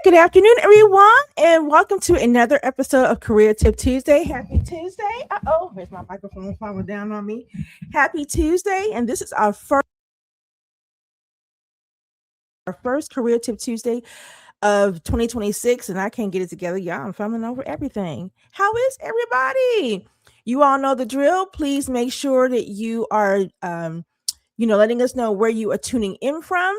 Good afternoon, everyone, and welcome to another episode of Career Tip Tuesday. Happy Tuesday. Where's my microphone falling down on me? Happy Tuesday, and this is our first Career Tip Tuesday of 2026, and I can't get it together. Y'all, I'm fumbling over everything. How is everybody? You all know the drill. Please make sure that you are, letting us know where you are tuning in from,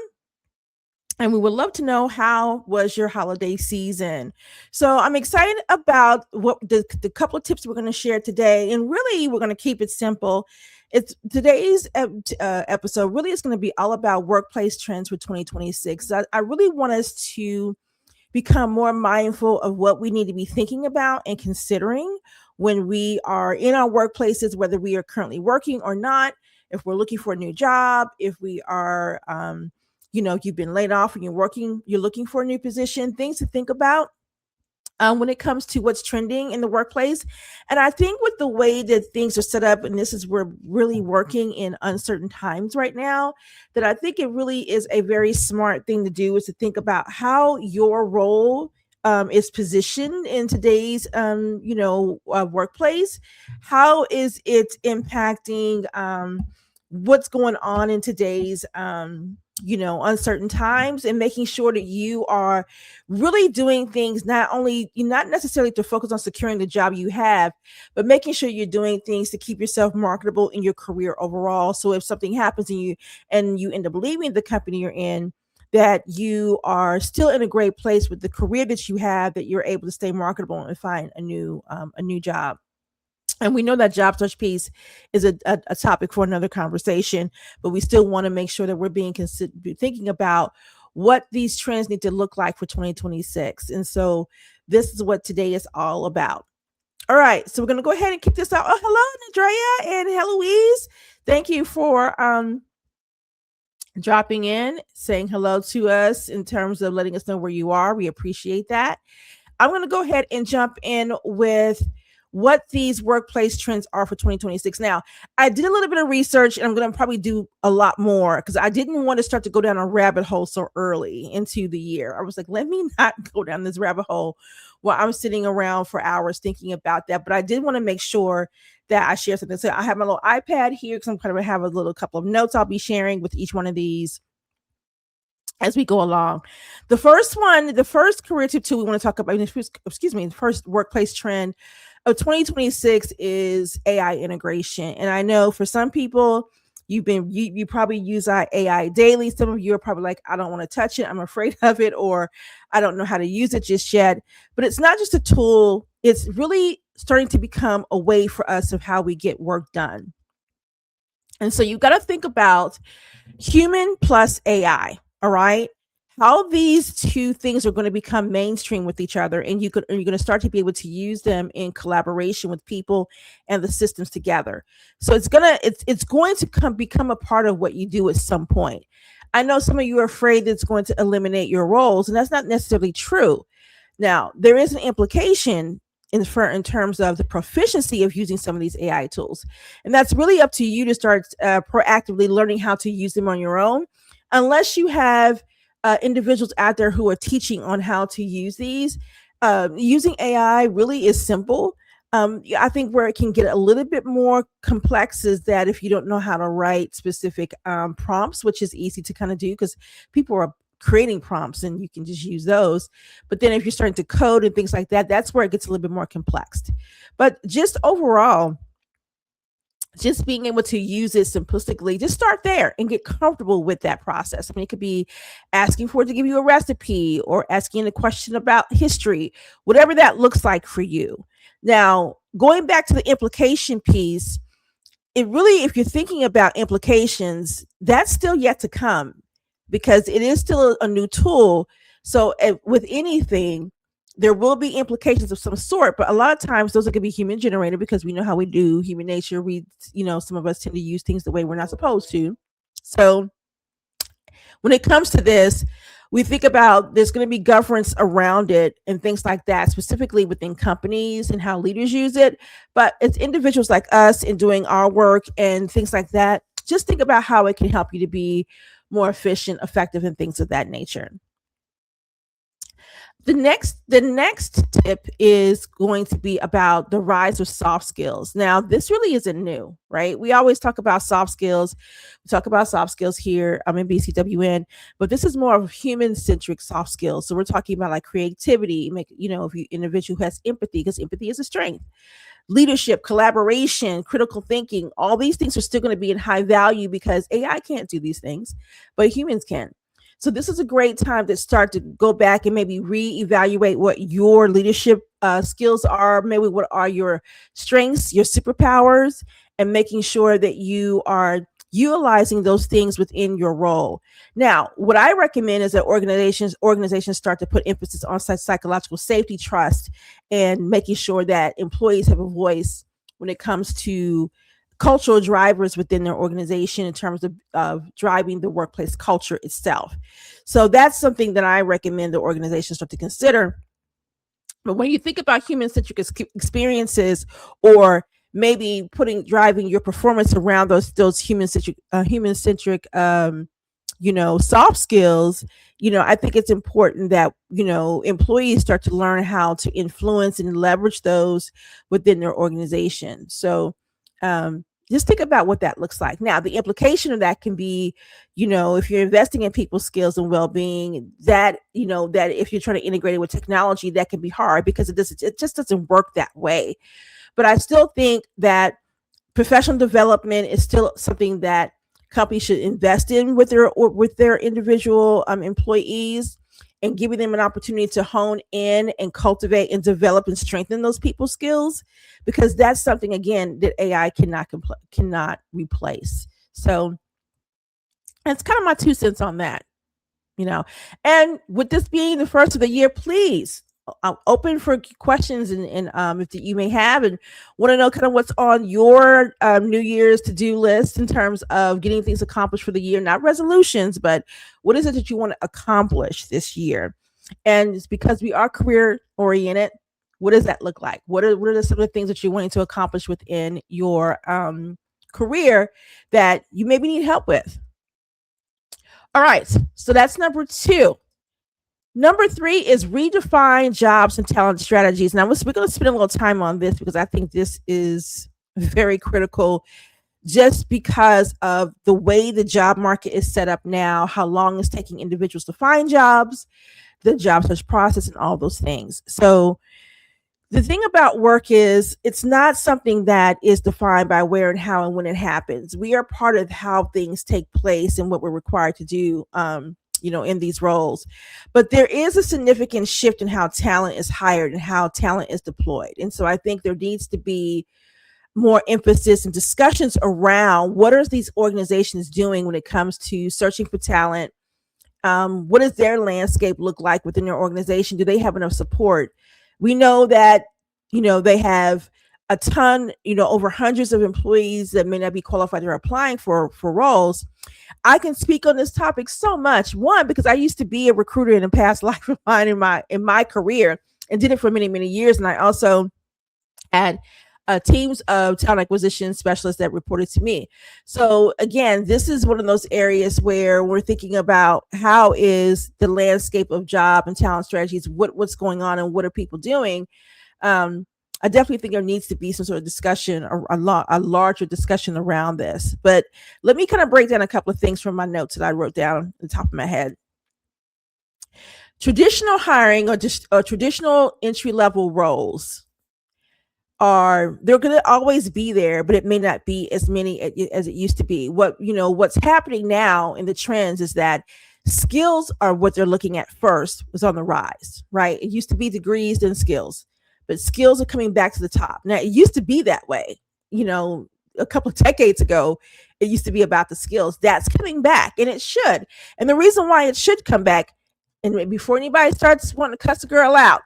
and we would love to know how was your holiday season. So I'm excited about what the couple of tips we're going to share today, and really we're going to keep it simple. It's today's episode really is going to be all about workplace trends for 2026. I really want us to become more mindful of what we need to be thinking about and considering when we are in our workplaces, whether we are currently working or not, if we're looking for a new job, if we are you've been laid off and you're looking for a new position, things to think about when it comes to what's trending in the workplace. And I think with the way that things are set up, and this is we're really working in uncertain times right now, that I think it really is a very smart thing to do is to think about how your role is positioned in today's workplace. How is it impacting what's going on in today's uncertain times, and making sure that you are really doing things not necessarily to focus on securing the job you have, but making sure you're doing things to keep yourself marketable in your career overall. So if something happens and you end up leaving the company you're in, that you are still in a great place with the career that you have, that you're able to stay marketable and find a new job. And we know that job search piece is a topic for another conversation, but we still want to make sure that we're thinking about what these trends need to look like for 2026. And so this is what today is all about. All right, so we're going to go ahead and kick this out. Oh, hello, Andrea and Heloise. Thank you for dropping in, saying hello to us in terms of letting us know where you are. We appreciate that. I'm going to go ahead and jump in with what these workplace trends are for 2026. Now, I did a little bit of research, and I'm going to probably do a lot more because I didn't want to start to go down a rabbit hole so early into the year. I was like, let me not go down this rabbit hole while I'm sitting around for hours thinking about that. But I did want to make sure that I share something. So I have my little iPad here because I'm kind of have a little couple of notes I'll be sharing with each one of these as we go along. The first career tip we want to talk about, the first workplace trend of 2026 is AI integration. And I know for some people, you probably use AI daily. Some of you are probably like, I don't want to touch it, I'm afraid of it, or I don't know how to use it just yet. But it's not just a tool, it's really starting to become a way for us of how we get work done. And so you've got to think about human plus AI. All right. How these two things are going to become mainstream with each other, and you're going to start to be able to use them in collaboration with people and the systems together. So it's going to become a part of what you do at some point. I know some of you are afraid that it's going to eliminate your roles, and that's not necessarily true. Now, there is an implication in terms of the proficiency of using some of these AI tools, and that's really up to you to start proactively learning how to use them on your own, unless you have individuals out there who are teaching on how to use these. Using AI really is simple. I think where it can get a little bit more complex is that if you don't know how to write specific prompts, which is easy to kind of do because people are creating prompts and you can just use those. But then if you're starting to code and things like that, that's where it gets a little bit more complex. But just overall, just being able to use it simplistically, just start there and get comfortable with that process. I mean, it could be asking for it to give you a recipe or asking a question about history, whatever that looks like for you. Now, going back to the implication piece, it really, if you're thinking about implications, that's still yet to come because it is still a new tool. So with anything, there will be implications of some sort, but a lot of times those are going to be human generated because we know how we do human nature. Some of us tend to use things the way we're not supposed to. So when it comes to this, we think about there's going to be governance around it and things like that, specifically within companies and how leaders use it. But it's individuals like us in doing our work and things like that. Just think about how it can help you to be more efficient, effective, and things of that nature. The next tip is going to be about the rise of soft skills. Now, this really isn't new, right? We always talk about soft skills. We talk about soft skills here. I'm in BCWN, but this is more of human centric soft skills. So we're talking about like creativity, make if you individual who has empathy, because empathy is a strength, leadership, collaboration, critical thinking. All these things are still going to be in high value because AI can't do these things, but humans can. So this is a great time to start to go back and maybe reevaluate what your leadership skills are. Maybe what are your strengths, your superpowers, and making sure that you are utilizing those things within your role. Now, what I recommend is that organizations start to put emphasis on psychological safety, trust, and making sure that employees have a voice when it comes to cultural drivers within their organization in terms of driving the workplace culture itself. So that's something that I recommend the organizations start to consider. But when you think about human centric experiences, or maybe driving your performance around those human centric soft skills, I think it's important that employees start to learn how to influence and leverage those within their organization. So just think about what that looks like. Now, the implication of that can be, if you're investing in people's skills and well-being, that that if you're trying to integrate it with technology, that can be hard because it just doesn't work that way. But I still think that professional development is still something that companies should invest in with their individual employees, and giving them an opportunity to hone in and cultivate and develop and strengthen those people skills, because that's something, again, that AI cannot replace. So that's kind of my 2 cents on that. And with this being the first of the year, please, I'm open for questions and if you may have and want to know kind of what's on your New Year's to-do list in terms of getting things accomplished for the year, not resolutions, but what is it that you want to accomplish this year? And it's because we are career oriented. What does that look like? What are some of the things that you're wanting to accomplish within your career that you maybe need help with? All right, so that's number 2. Number 3 is redefine jobs and talent strategies. Now, we're going to spend a little time on this because I think this is very critical, just because of the way the job market is set up now, how long it's taking individuals to find jobs, the job search process, and all those things. So the thing about work is it's not something that is defined by where and how and when it happens. We are part of how things take place and what we're required to do in these roles. But there is a significant shift in how talent is hired and how talent is deployed. And so I think there needs to be more emphasis and discussions around what are these organizations doing when it comes to searching for talent. What does their landscape look like within their organization? Do they have enough support? We know that, they have a ton, over hundreds of employees that may not be qualified. They're applying for roles. I can speak on this topic so much. One, because I used to be a recruiter in a past life of mine in my career, and did it for many, many years. And I also had teams of talent acquisition specialists that reported to me. So again, this is one of those areas where we're thinking about how is the landscape of job and talent strategies, what's going on and what are people doing. I definitely think there needs to be some sort of discussion, or a larger discussion around this. But let me kind of break down a couple of things from my notes that I wrote down on the top of my head. Traditional hiring or traditional entry-level roles they're going to always be there, but it may not be as many as it used to be. What's happening now in the trends is that skills are what they're looking at first, was on the rise, right? It used to be degrees and skills, but skills are coming back to the top. Now, it used to be that way, a couple of decades ago. It used to be about the skills. That's coming back, and it should. And the reason why it should come back, and before anybody starts wanting to cuss a girl out,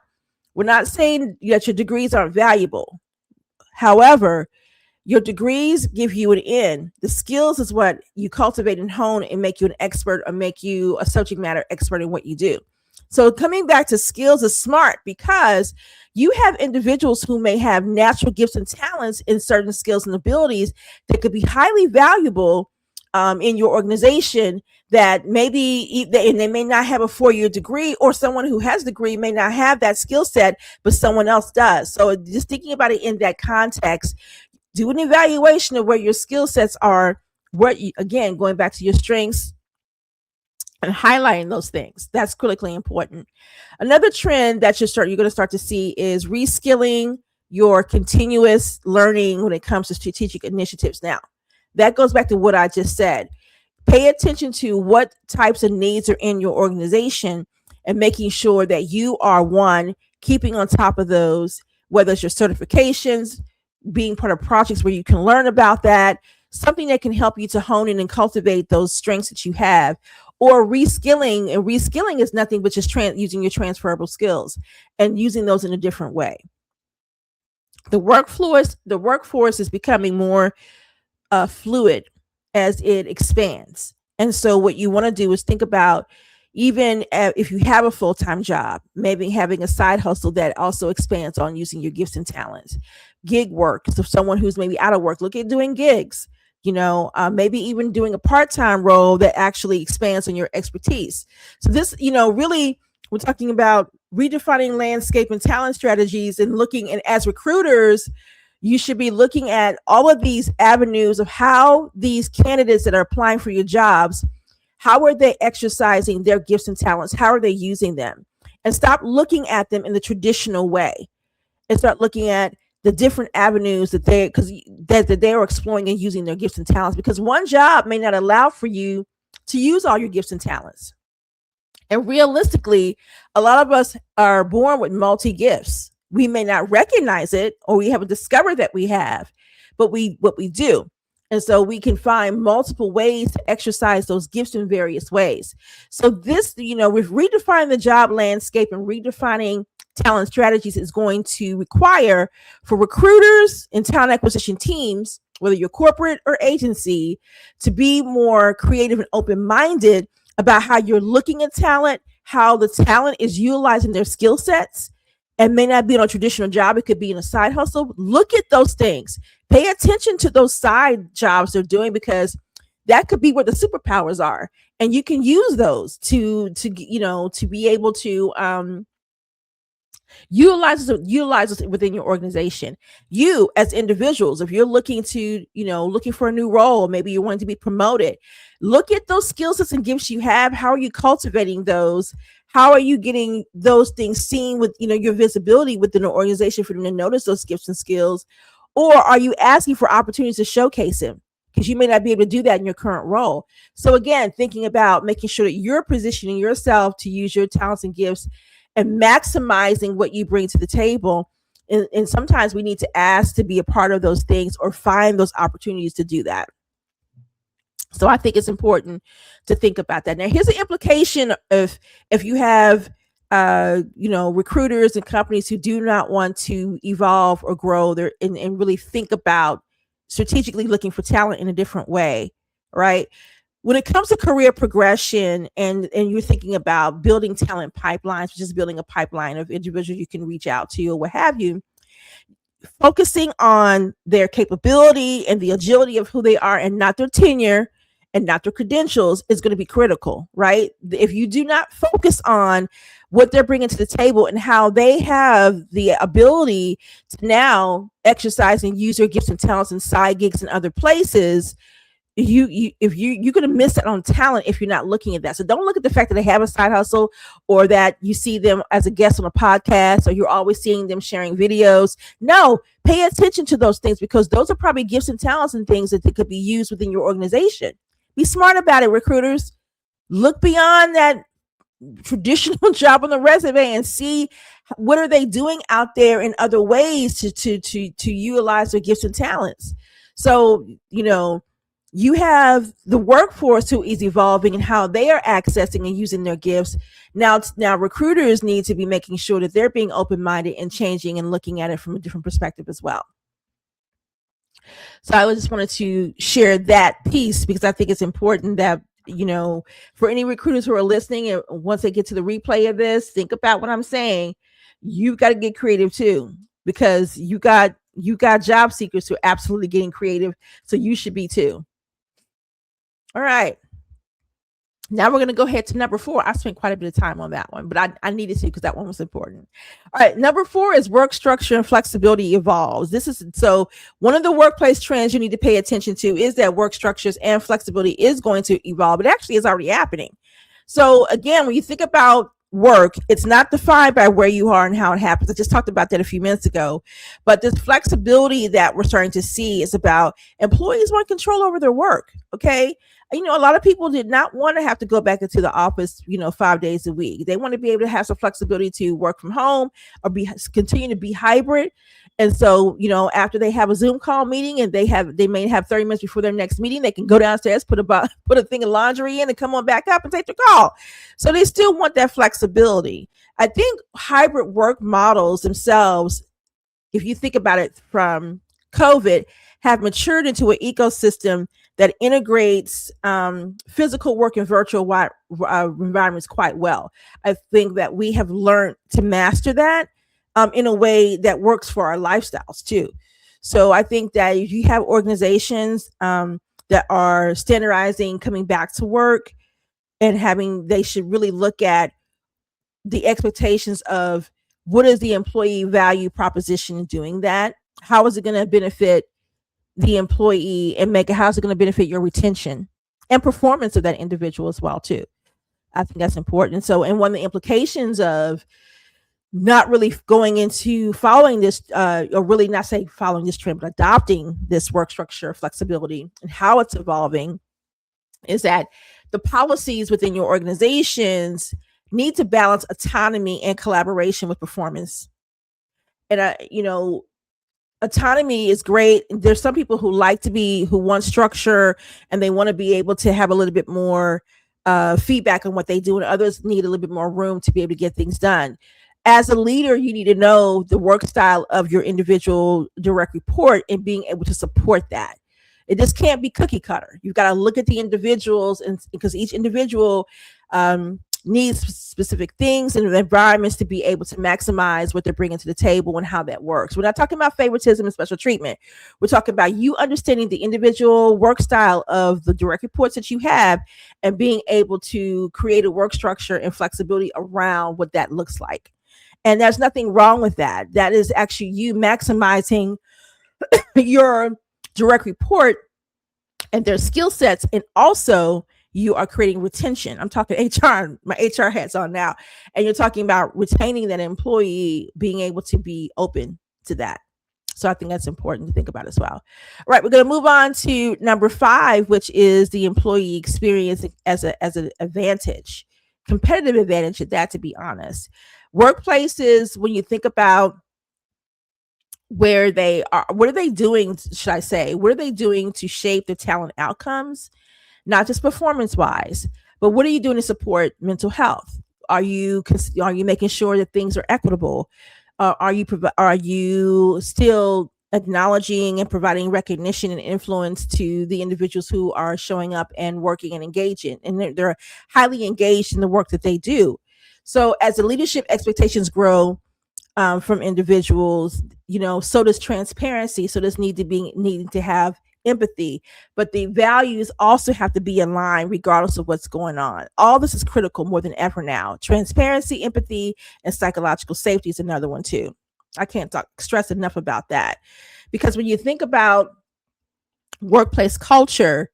we're not saying that your degrees aren't valuable. However, your degrees give you an in. The skills is what you cultivate and hone and make you an expert, or make you a subject matter expert in what you do. So coming back to skills is smart, because you have individuals who may have natural gifts and talents in certain skills and abilities that could be highly valuable in your organization that maybe and they may not have a 4-year degree, or someone who has a degree may not have that skill set, but someone else does. So just thinking about it in that context, do an evaluation of where your skill sets are, again, going back to your strengths and highlighting those things. That's critically important. Another trend that you're going to start to see is reskilling, your continuous learning when it comes to strategic initiatives. Now, that goes back to what I just said. Pay attention to what types of needs are in your organization and making sure that you are, one, keeping on top of those, whether it's your certifications, being part of projects where you can learn about that, something that can help you to hone in and cultivate those strengths that you have, or reskilling. And reskilling is nothing but just using your transferable skills and using those in a different way. The workforce is becoming more fluid as it expands. And so what you want to do is think about, even if you have a full-time job, maybe having a side hustle that also expands on using your gifts and talents. Gig work, so someone who's maybe out of work, look at doing gigs, maybe even doing a part-time role that actually expands on your expertise. So this, really, we're talking about redefining landscape and talent strategies, and as recruiters, you should be looking at all of these avenues of how these candidates that are applying for your jobs, how are they exercising their gifts and talents? How are they using them? And stop looking at them in the traditional way, and start looking at the different avenues that they are exploring and using their gifts and talents, because one job may not allow for you to use all your gifts and talents. And realistically, a lot of us are born with multi gifts. We may not recognize it, or we haven't discovered that we have, but we do. And so we can find multiple ways to exercise those gifts in various ways. So this, with redefining the job landscape and redefining talent strategies, is going to require for recruiters and talent acquisition teams, whether you're corporate or agency, to be more creative and open-minded about how you're looking at talent, how the talent is utilizing their skill sets, and may not be on a traditional job. It could be in a side hustle. Look at those things. Pay attention to those side jobs they're doing, because that could be where the superpowers are, and you can use those to be able to utilize it within your organization. You as individuals, if you're looking for a new role, maybe you're wanting to be promoted, look at those skill sets and gifts you have. How are you cultivating those? How are you getting those things seen with your visibility within an organization for them to notice those gifts and skills? Or are you asking for opportunities to showcase them? Because you may not be able to do that in your current role. So again, thinking about making sure that you're positioning yourself to use your talents and gifts and maximizing what you bring to the table. And sometimes we need to ask to be a part of those things, or find those opportunities to do that. So I think it's important to think about that. Now, here's the implication of if you have recruiters and companies who do not want to evolve or grow there and really think about strategically looking for talent in a different way, right? When it comes to career progression and you're thinking about building talent pipelines, which is building a pipeline of individuals you can reach out to or what have you, focusing on their capability and the agility of who they are, and not their tenure and not their credentials, is going to be critical, right? If you do not focus on what they're bringing to the table and how they have the ability to now exercise and use their gifts and talents in side gigs and other places, you're going to miss out on talent if you're not looking at that. So don't look at the fact that they have a side hustle, or that you see them as a guest on a podcast, or you're always seeing them sharing videos. No, pay attention to those things, because those are probably gifts and talents and things that could be used within your organization. Be smart about it, recruiters. Look beyond that traditional job on the resume and see what are they doing out there in other ways to utilize their gifts and talents. So, you have the workforce who is evolving and how they are accessing and using their gifts. Now recruiters need to be making sure that they're being open-minded and changing and looking at it from a different perspective as well. So I just wanted to share that piece, because I think it's important that, for any recruiters who are listening, and once they get to the replay of this, think about what I'm saying. You've got to get creative too, because you got job seekers who are absolutely getting creative. So you should be too. All right. Now we're going to go ahead to number 4. I spent quite a bit of time on that one, but I needed to because that one was important. All right, number 4 is work structure and flexibility evolves. This is so one of the workplace trends you need to pay attention to is that work structures and flexibility is going to evolve. It actually is already happening. So again, when you think about work, it's not defined by where you are and how it happens. I just talked about that a few minutes ago. But this flexibility that we're starting to see is about employees want control over their work. Okay. A lot of people did not want to have to go back into the office, 5 days a week. They want to be able to have some flexibility to work from home or continue to be hybrid. And so, after they have a Zoom call meeting and they may have 30 minutes before their next meeting, they can go downstairs, put a thing of laundry in and come on back up and take the call. So they still want that flexibility. I think hybrid work models themselves, if you think about it from COVID, have matured into an ecosystem that integrates physical work and virtual environments quite well. I think that we have learned to master that in a way that works for our lifestyles too. So I think that if you have organizations that are standardizing coming back to work and they should really look at the expectations of what is the employee value proposition in doing that? How is it going to benefit the employee and how's it going to benefit your retention and performance of that individual as well too? I think that's important. So, and one of the implications of not really going into following this, or really not say following this trend, but adopting this work structure flexibility and how it's evolving, is that the policies within your organizations need to balance autonomy and collaboration with performance. And autonomy is great. There's some people who want structure and they want to be able to have a little bit more feedback on what they do, and others need a little bit more room to be able to get things done. As a leader, you need to know the work style of your individual direct report and being able to support that. It just can't be cookie cutter. You've got to look at the individuals, and because each individual needs specific things and environments to be able to maximize what they're bringing to the table and how that works. We're not talking about favoritism and special treatment. We're talking about you understanding the individual work style of the direct reports that you have and being able to create a work structure and flexibility around what that looks like. And there's nothing wrong with that. That is actually you maximizing your direct report and their skill sets, and also you are creating retention. I'm talking HR, my HR hat's on now. And you're talking about retaining that employee, being able to be open to that. So I think that's important to think about as well. All right, we're going to move on to number 5, which is the employee experience as an advantage, competitive advantage at that, to be honest. Workplaces, when you think about where they are, what are they doing, should I say, what are they doing to shape the talent outcomes? Not just performance wise, but what are you doing to support mental health? Are you making sure that things are equitable? Are you still acknowledging and providing recognition and influence to the individuals who are showing up and working and engaging, and they're highly engaged in the work that they do? So as the leadership expectations grow from individuals, so does transparency. So does needing to have empathy, but the values also have to be in line regardless of what's going on. All this is critical more than ever now. Transparency, empathy, and psychological safety is another one too. I can't stress enough about that, because when you think about workplace culture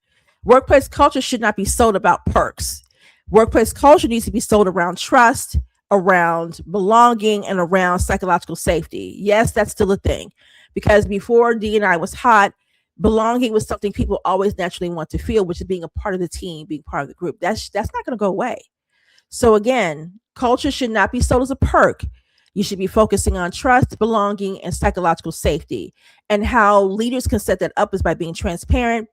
should not be sold about perks. Workplace culture needs to be sold around trust, around belonging, and around psychological safety. Yes, that's still a thing, because before D&I was hot, belonging was something people always naturally want to feel, which is being a part of the team, being part of the group. That's not going to go away. So again, culture should not be sold as a perk. You should be focusing on trust, belonging, and psychological safety. And how leaders can set that up is by being transparent,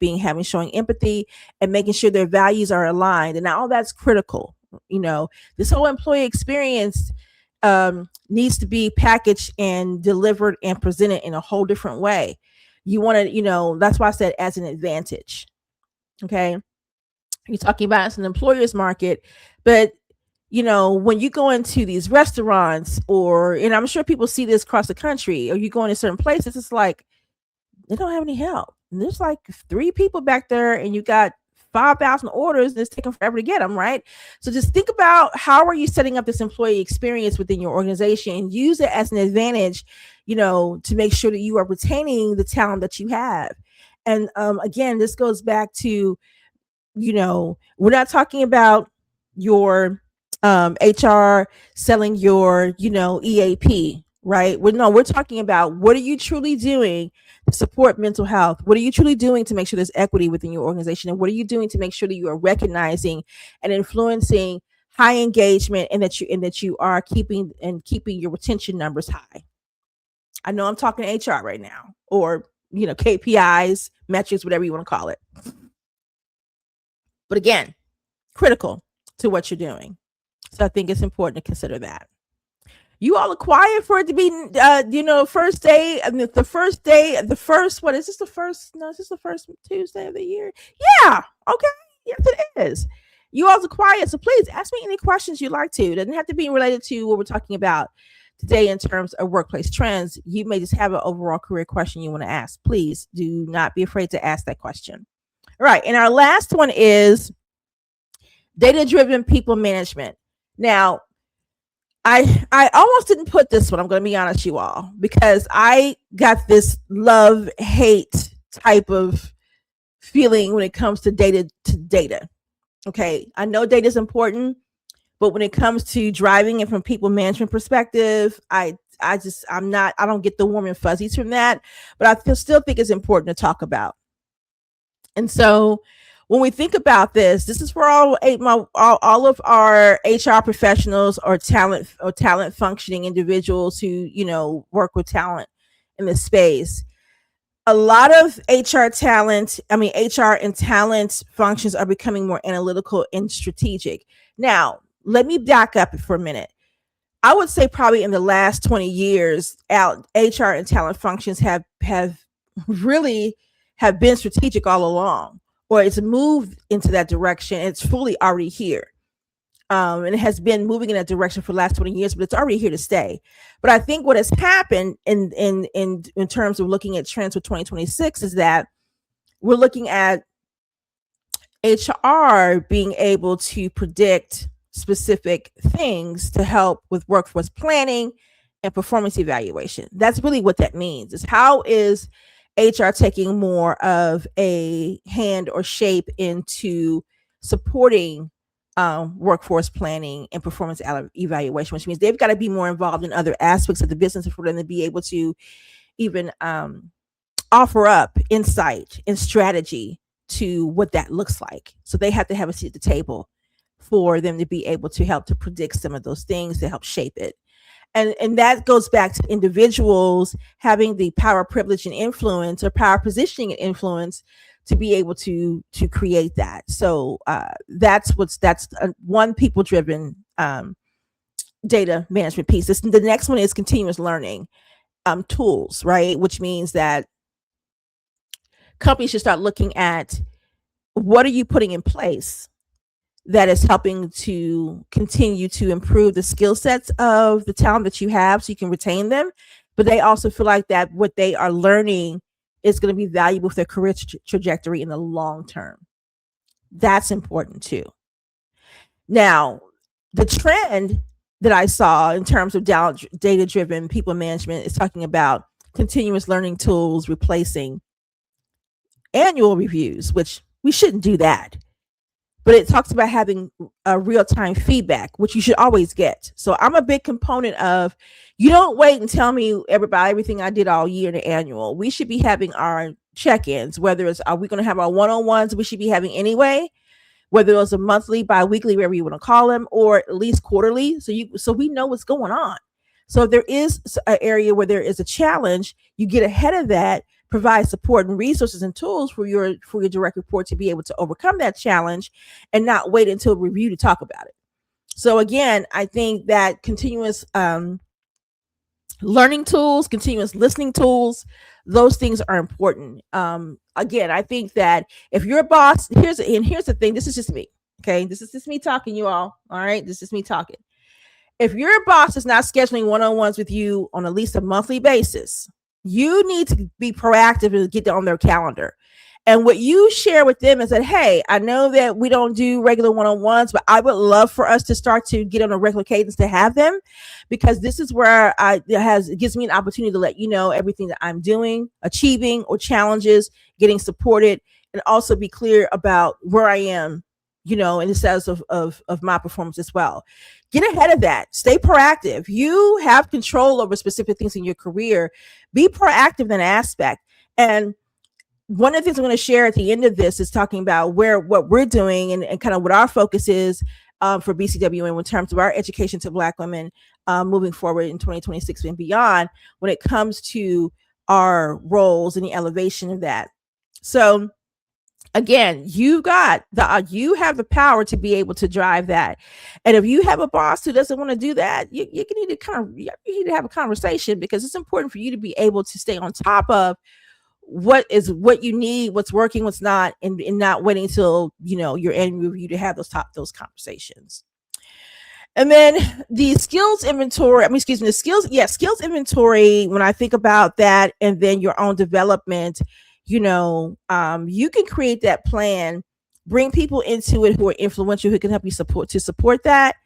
showing empathy, and making sure their values are aligned. And all that's critical. This whole employee experience needs to be packaged and delivered and presented in a whole different way. You want to, that's why I said as an advantage. Okay. You're talking about it's an employer's market, but when you go into these restaurants and I'm sure people see this across the country, or you go into certain places, it's like, they don't have any help. And there's like 3 people back there and you got 5,000 orders and it's taking forever to get them, right? So just think about how are you setting up this employee experience within your organization and use it as an advantage, to make sure that you are retaining the talent that you have. And again, this goes back to, we're not talking about your HR selling your, EAP, right? We're talking about what are you truly doing to support mental health? What are you truly doing to make sure there's equity within your organization? And what are you doing to make sure that you are recognizing and influencing high engagement and that you are keeping your retention numbers high? I know I'm talking HR right now, or KPIs, metrics, whatever you want to call it. But again, critical to what you're doing. So I think it's important to consider that. You all are quiet for it to be, first day. I mean, what is this? Is this the first Tuesday of the year? Yeah. Okay. Yes, it is. You all are quiet. So please ask me any questions you'd like to. It doesn't have to be related to what we're talking about today in terms of workplace trends. You may just have an overall career question you want to ask. Please do not be afraid to ask that question. All right. And our last one is data-driven people management. Now, I almost didn't put this one, I'm going to be honest, you all, because I got this love-hate type of feeling when it comes to data. Okay, I know data is important, but when it comes to driving it from people management perspective, I don't get the warm and fuzzies from that, but I still think it's important to talk about. And so when we think about this is for all of our HR professionals or talent functioning individuals who, work with talent in this space. A lot of HR and talent functions are becoming more analytical and strategic. Now, let me back up for a minute. I would say probably in the last 20 years, HR and talent functions have really been strategic all along, or it's moved into that direction. It's fully already here. And it has been moving in that direction for the last 20 years, but it's already here to stay. But I think what has happened in terms of looking at trends for 2026 is that we're looking at HR being able to predict specific things to help with workforce planning and performance evaluation. That's really what that means, is how is HR taking more of a hand or shape into supporting workforce planning and performance evaluation, which means they've got to be more involved in other aspects of the business for them to be able to even offer up insight and strategy to what that looks like. So they have to have a seat at the table for them to be able to help to predict some of those things, to help shape it. And that goes back to individuals having the power, privilege, and influence, or power, positioning, and influence to be able to create that. So that's one people-driven data management piece. The next one is continuous learning tools, right? Which means that companies should start looking at what are you putting in place that is helping to continue to improve the skill sets of the talent that you have so you can retain them. But they also feel like that what they are learning is going to be valuable for their career trajectory in the long term. That's important too. Now, the trend that I saw in terms of data-driven people management is talking about continuous learning tools replacing annual reviews, which we shouldn't do that. But it talks about having a real-time feedback, which you should always get. So I'm a big component of, you don't wait and tell me about everything I did all year in the annual. We should be having our check-ins, whether it's, are we going to have our one-on-ones we should be having anyway, whether it's a monthly, bi-weekly, whatever you want to call them, or at least quarterly. So we know what's going on. So if there is an area where there is a challenge, you get ahead of that, provide support and resources and tools for your direct report to be able to overcome that challenge and not wait until review to talk about it. So again, I think that continuous learning tools, continuous listening tools, those things are important. Again, I think that if you're a boss, here's the thing, this is just me. Okay. This is just me talking, you all. All right. This is me talking. If your boss is not scheduling one-on-ones with you on at least a monthly basis, you need to be proactive and get on their calendar And what you share with them is that, hey, I know that we don't do regular one-on-ones, but I would love for us to start to get on a regular cadence to have them, because this is where it gives me an opportunity to let you know everything that I'm doing, achieving, or challenges, getting supported, and also be clear about where I am, in the status of my performance as well. Get ahead of that. Stay proactive. You have control over specific things in your career. Be proactive in that aspect. And one of the things I'm going to share at the end of this is talking about what we're doing and kind of what our focus is for BCWM in terms of our education to Black women moving forward in 2026 and beyond when it comes to our roles and the elevation of that. So again, you have the power to be able to drive that. And if you have a boss who doesn't want to do that, you need to have a conversation, because it's important for you to be able to stay on top of what you need, what's working, what's not, and not waiting until your annual review to have those conversations. And then the skills inventory, skills inventory, when I think about that, and then your own development, you can create that plan, bring people into it who are influential, who can help you support that.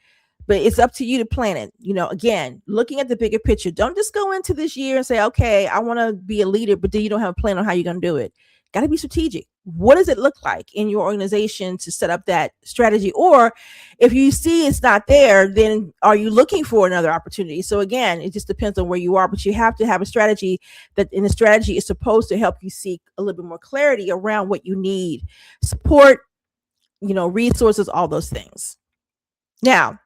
But it's up to you to plan it. Again, looking at the bigger picture. Don't just go into this year and say, okay, I want to be a leader, but then you don't have a plan on how you're going to do it. Got to be strategic. What does it look like in your organization to set up that strategy? Or if you see it's not there, then are you looking for another opportunity? So again, it just depends on where you are, but you have to have a strategy and the strategy is supposed to help you seek a little bit more clarity around what you need, support, resources, all those things. Now,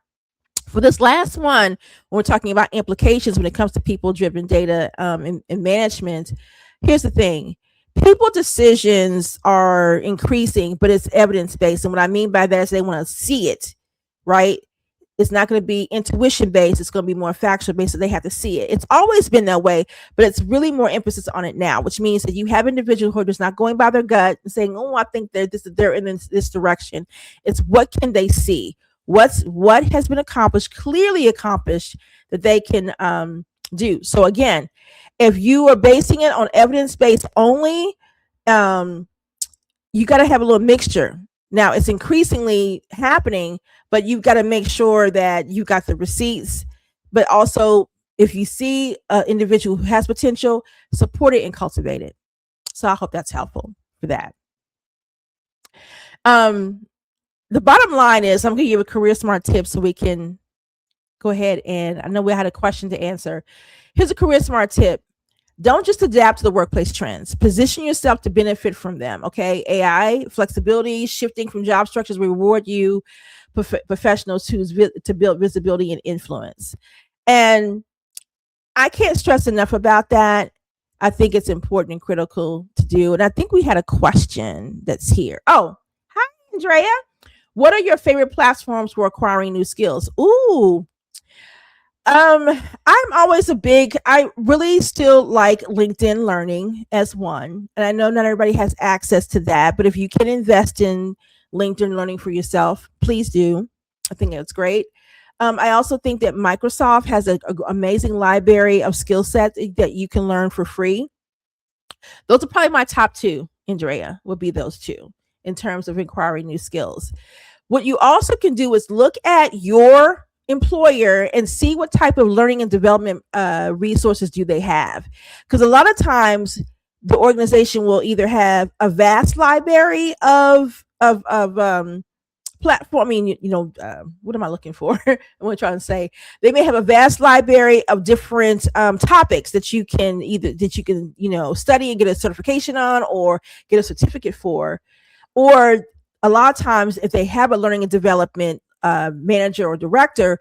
for this last one, when we're talking about implications when it comes to people-driven data and management, here's the thing. People decisions are increasing, but it's evidence-based. And what I mean by that is they want to see it, right? It's not going to be intuition-based. It's going to be more factual-based, so they have to see it. It's always been that way, but it's really more emphasis on it now, which means that you have individuals who are just not going by their gut and saying, oh, I think they're in this direction. It's what can they see? What has been clearly accomplished that they can do. So again, if you are basing it on evidence-based only, you got to have a little mixture. Now it's increasingly happening, but you've got to make sure that you got the receipts, but also if you see an individual who has potential, support it and cultivate it. So I hope that's helpful for that. The bottom line is I'm going to give a career smart tip so we can go ahead, and I know we had a question to answer. Here's a career smart tip. Don't just adapt to the workplace trends. Position yourself to benefit from them. Okay. AI, flexibility, shifting from job structures reward you, professionals to build visibility and influence. And I can't stress enough about that. I think it's important and critical to do. And I think we had a question that's here. Oh, hi, Andrea. What are your favorite platforms for acquiring new skills? Ooh. I'm always I really still like LinkedIn Learning as one. And I know not everybody has access to that, but if you can invest in LinkedIn Learning for yourself, please do. I think it's great. I also think that Microsoft has an amazing library of skill sets that you can learn for free. Those are probably my top two, Andrea, would be those two in terms of acquiring new skills. What you also can do is look at your employer and see what type of learning and development resources do they have, because a lot of times the organization will either have a vast library of platform. I mean, what am I looking for? I'm trying to say they may have a vast library of different topics that you can study and get a certification on or get a certificate for, or a lot of times if they have a learning and development manager or director,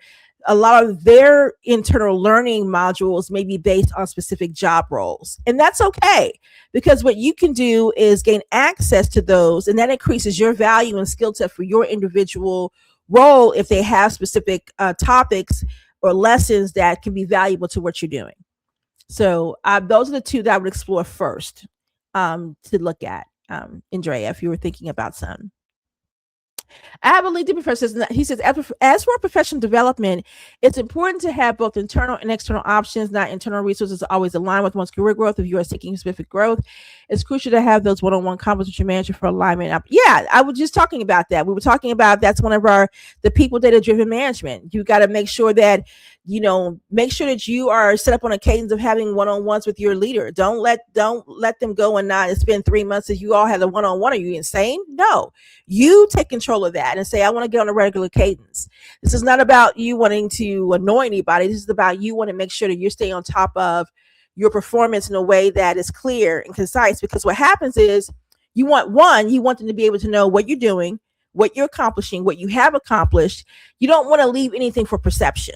a lot of their internal learning modules may be based on specific job roles. And that's okay, because what you can do is gain access to those, and that increases your value and skill set for your individual role if they have specific topics or lessons that can be valuable to what you're doing. So those are the two that I would explore first to look at, Andrea, if you were thinking about some. I have a LinkedIn professor. He says, as for professional development, it's important to have both internal and external options, not internal resources always align with one's career growth. If you are seeking specific growth, it's crucial to have those one-on-one conversations with your manager for alignment. Yeah, I was just talking about that. We were talking about that's one of the people data driven management. You got to make sure that make sure that you are set up on a cadence of having one-on-ones with your leader. Don't let them go and not spend 3 months if you all have a one-on-one. Are you insane? No, you take control of that and say, I want to get on a regular cadence. This is not about you wanting to annoy anybody. This is about you want to make sure that you're staying on top of your performance in a way that is clear and concise, because what happens is you want them to be able to know what you're doing, what you're accomplishing, what you have accomplished. You don't want to leave anything for perception.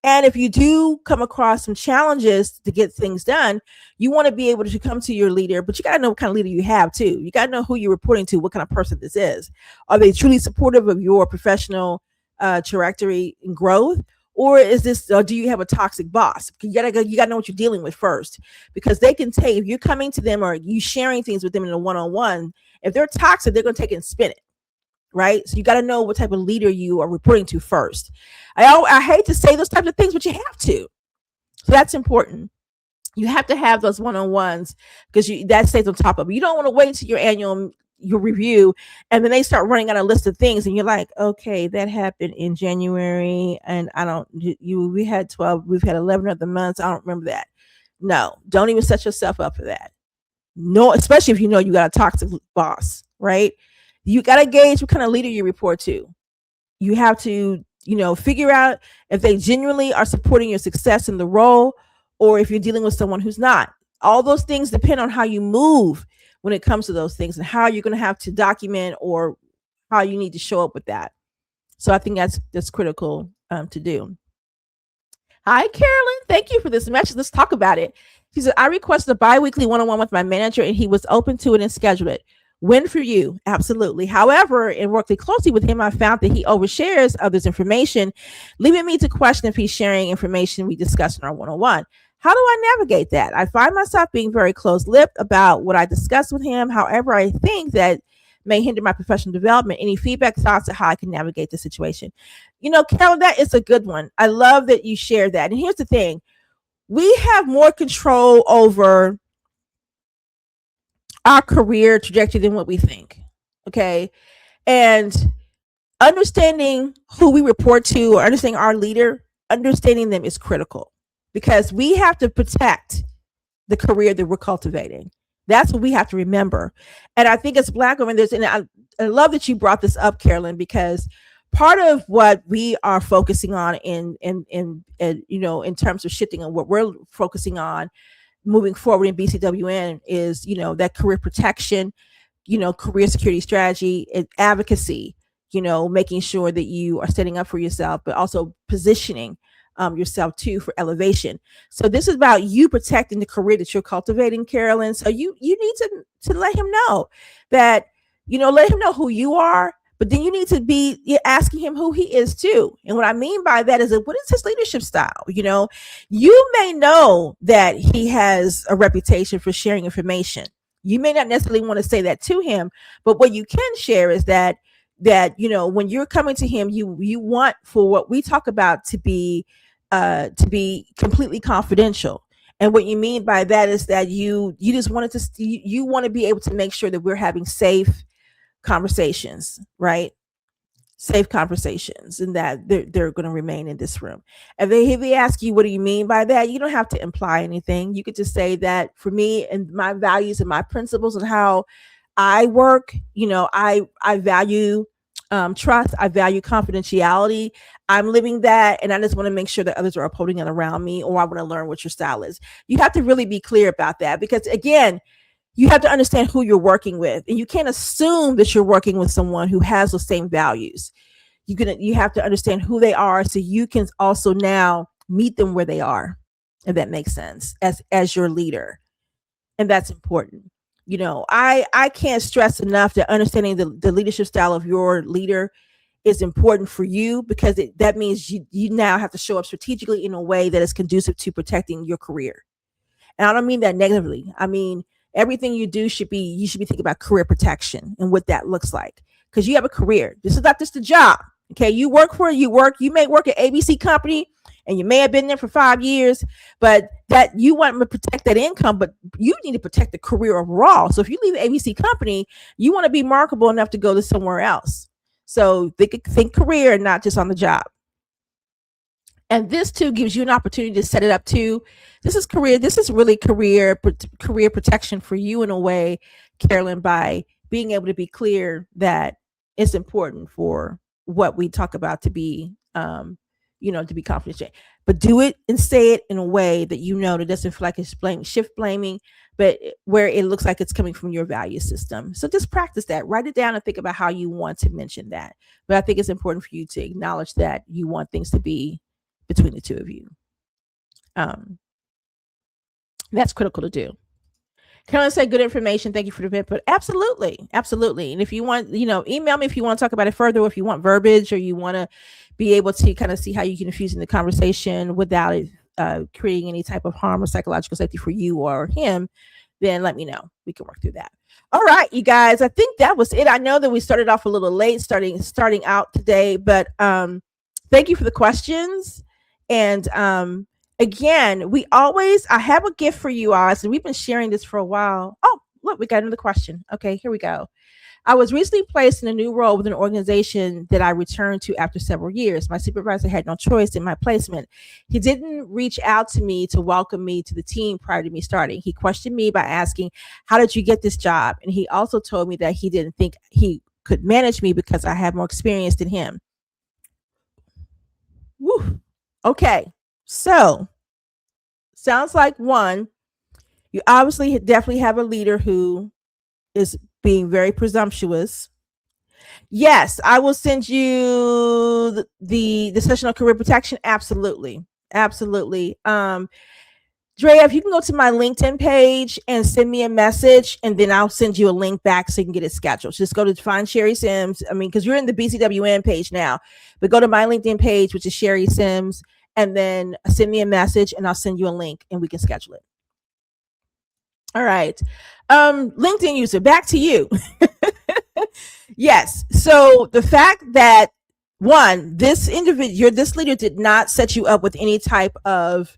And if you do come across some challenges to get things done, you want to be able to come to your leader, but you got to know what kind of leader you have too. You got to know who you're reporting to, what kind of person this is. Are they truly supportive of your professional trajectory and growth? Or is this, do you have a toxic boss? You gotta know what you're dealing with first, because they can take, if you're coming to them or you sharing things with them in a one-on-one, if they're toxic, they're going to take it and spin it. Right? So you got to know what type of leader you are reporting to first. I hate to say those types of things, but you have to. So that's important. You have to have those one-on-ones because that stays on top of it. You don't want to wait until your review and then they start running out a list of things and you're like, okay, that happened in January and we had 12, we've had 11 other months. I don't remember that. No, don't even set yourself up for that. No, especially if you know you got a toxic boss, right? You got to gauge what kind of leader you report to. You have to, figure out if they genuinely are supporting your success in the role or if you're dealing with someone who's not. All those things depend on how you move when it comes to those things and how you're going to have to document or how you need to show up with that. So I think that's critical to do. Hi, Carolyn. Thank you for this message. Let's talk about it. She said, I requested a bi-weekly one-on-one with my manager and he was open to it and scheduled it. Win for you, absolutely. However, in working closely with him, I found that he overshares others' information, leaving me to question if he's sharing information we discussed in our one-on-one. How do I navigate that? I find myself being very close-lipped about what I discussed with him. However, I think that may hinder my professional development. Any feedback, thoughts on how I can navigate the situation? Carol, that is a good one. I love that you share that. And here's the thing. We have more control over our career trajectory than what we think. Okay. And understanding who we report to or understanding our leader, understanding them is critical because we have to protect the career that we're cultivating. That's what we have to remember. And I think as Black women, I love that you brought this up, Carolyn, because part of what we are focusing on in terms of shifting and what we're focusing on moving forward in BCWN is, that career protection, career security strategy and advocacy, making sure that you are setting up for yourself, but also positioning yourself too for elevation. So this is about you protecting the career that you're cultivating, Carolyn. So you need to let him know that, let him know who you are, but then you need to be asking him who he is too. And what I mean by that is what is his leadership style? You may know that he has a reputation for sharing information. You may not necessarily want to say that to him, but what you can share is that when you're coming to him, you want for what we talk about to be completely confidential. And what you mean by that is that you just wanted to you want to be able to make sure that we're having safe conversations, right? Safe conversations, and that they're going to remain in this room. And if they ask you, what do you mean by that? You don't have to imply anything. You could just say that for me and my values and my principles and how I work, I value trust. I value confidentiality. I'm living that. And I just want to make sure that others are upholding it around me, or I want to learn what your style is. You have to really be clear about that because, again, you have to understand who you're working with, and you can't assume that you're working with someone who has those same values. You have to understand who they are so you can also now meet them where they are, if that makes sense, as your leader. And that's important. I can't stress enough that understanding the leadership style of your leader is important for you, because that means you now have to show up strategically in a way that is conducive to protecting your career. And I don't mean that negatively. I mean, everything you do you should be thinking about career protection and what that looks like. because you have a career. This is not just a job. Okay, you work. You may work at ABC company, and you may have been there for 5 years, but that you want to protect that income, but you need to protect the career overall. So if you leave the ABC company, you want to be marketable enough to go to somewhere else. So think career and not just on the job. And this too gives you an opportunity to set it up too. This is really career protection for you in a way, Carolyn, by being able to be clear that it's important for what we talk about to be to be confidential, but do it and say it in a way that that doesn't feel like it's shift blaming, but where it looks like it's coming from your value system. So just practice that, write it down, and think about how you want to mention that. But I think it's important for you to acknowledge that you want things to be between the two of you. That's critical to do. Can I say good information? Thank you for the input. Absolutely. Absolutely. And if you want, email me if you want to talk about it further, or if you want verbiage, or you want to be able to kind of see how you can infuse in the conversation without it creating any type of harm or psychological safety for you or him, then let me know. We can work through that. All right, you guys, I think that was it. I know that we started off a little late starting out today, but thank you for the questions. And again, I have a gift for you all. So we've been sharing this for a while. Oh, look, we got another question. Okay, here we go. I was recently placed in a new role with an organization that I returned to after several years. My supervisor had no choice in my placement. He didn't reach out to me to welcome me to the team prior to me starting. He questioned me by asking, "How did you get this job?" And he also told me that he didn't think he could manage me because I had more experience than him. Woo. Okay, so sounds like one, you obviously definitely have a leader who is being very presumptuous. Yes, I will send you the session on career protection. Absolutely. Absolutely. Drea, if you can go to my LinkedIn page and send me a message, and then I'll send you a link back so you can get it scheduled. Just go to find Sherry Sims. I mean, because you're in the BCWN page now, but go to my LinkedIn page, which is Sherry Sims, and then send me a message, and I'll send you a link, and we can schedule it. All right. LinkedIn user, back to you. Yes. So the fact that this leader did not set you up with any type of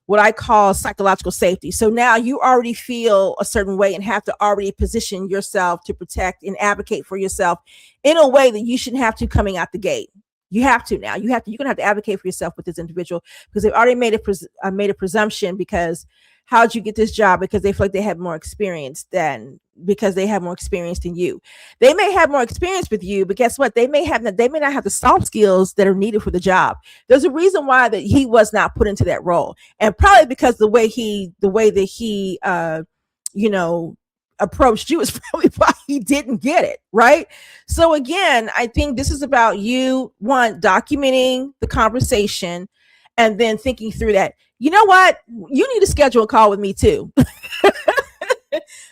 what I call psychological safety. So now you already feel a certain way and have to already position yourself to protect and advocate for yourself in a way that you shouldn't have to coming out the gate. You have to now. You're gonna have to advocate for yourself with this individual because they've already made a presumption. Because how'd you get this job? Because they feel like they have more experience than you. They may have more experience with you, but guess what? They may not have the soft skills that are needed for the job. There's a reason why that he was not put into that role, and probably because the way that he approached you is probably why he didn't get it, right? So again, I think this is about you, one, documenting the conversation, and then thinking through that. You know what? You need to schedule a call with me too.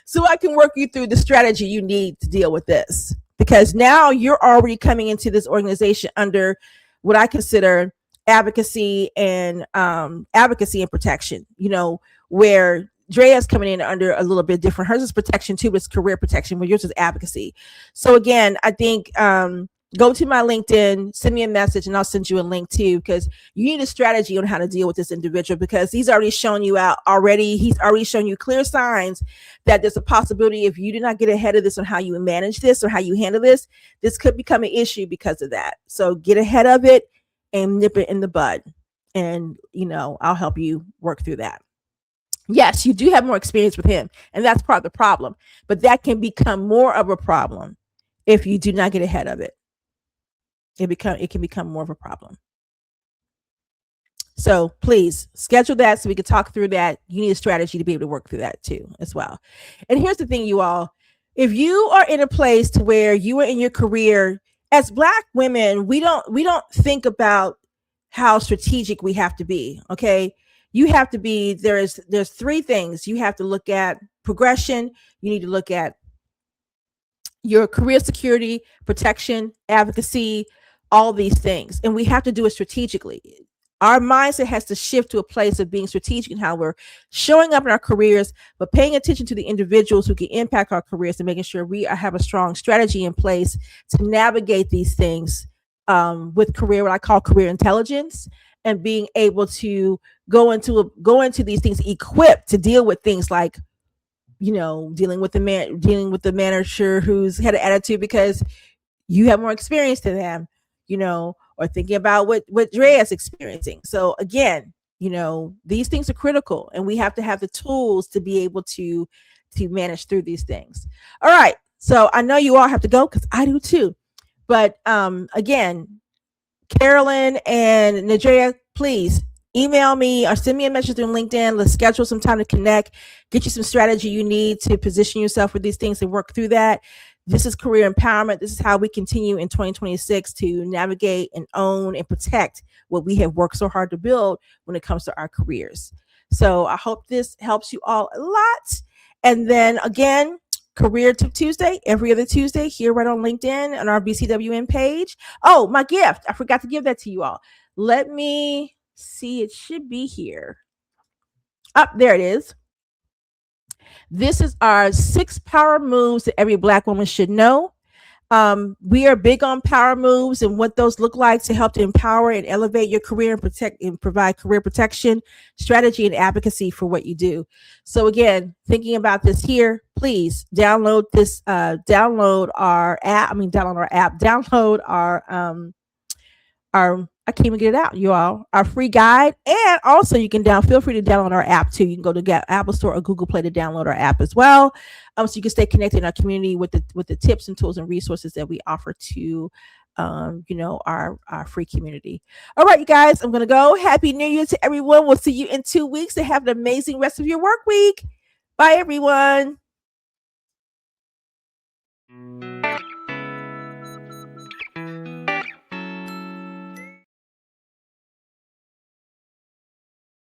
So I can work you through the strategy you need to deal with this. Because now you're already coming into this organization under what I consider advocacy and protection, where Drea's coming in under a little bit different. Hers is protection too, but it's career protection, where yours is advocacy. So again, I think go to my LinkedIn, send me a message, and I'll send you a link too, because you need a strategy on how to deal with this individual, because he's already shown you out already. He's already shown you clear signs that there's a possibility if you do not get ahead of this on how you manage this or how you handle this, this could become an issue because of that. So get ahead of it and nip it in the bud. And, I'll help you work through that. Yes, you do have more experience with him, and that's part of the problem. But that can become more of a problem if you do not get ahead of it. It can become more of a problem. So please schedule that so we can talk through that. You need a strategy to be able to work through that too, as well. And here's the thing, you all, if you are in a place to where you are in your career, as Black women, we don't think about how strategic we have to be. Okay. You have to be, there's three things. You have to look at progression. You need to look at your career security, protection, advocacy, all these things. And we have to do it strategically. Our mindset has to shift to a place of being strategic in how we're showing up in our careers, but paying attention to the individuals who can impact our careers and making sure we have a strong strategy in place to navigate these things with career, what I call career intelligence, and being able to go into these things equipped to deal with things like, dealing with the manager who's had an attitude because you have more experience than them, or thinking about what Drea is experiencing. So again, these things are critical, and we have to have the tools to be able to manage through these things. All right. So I know you all have to go because I do too. But again, Carolyn and Nadrea, please email me or send me a message through LinkedIn. Let's schedule some time to connect, get you some strategy you need to position yourself with these things and work through that. This is career empowerment. This is how we continue in 2026 to navigate and own and protect what we have worked so hard to build when it comes to our careers. So I hope this helps you all a lot. And then again, Career Tip Tuesday, every other Tuesday here right on LinkedIn on our BCWN page. Oh, my gift. I forgot to give that to you all. Let me see. It should be here. Up there it is. This is our 6 power moves that every Black woman should know. We are big on power moves and what those look like to help to empower and elevate your career and protect and provide career protection, strategy, and advocacy for what you do. So again, thinking about this here, please download this, download our app. Download our I can't even get it out, you all. Our free guide, and also you can feel free to download our app too. You can go to Apple Store or Google Play to download our app as well, so you can stay connected in our community with the tips and tools and resources that we offer to, our free community. All right, you guys, I'm gonna go. Happy New Year to everyone. We'll see you in 2 weeks, and have an amazing rest of your work week. Bye, everyone.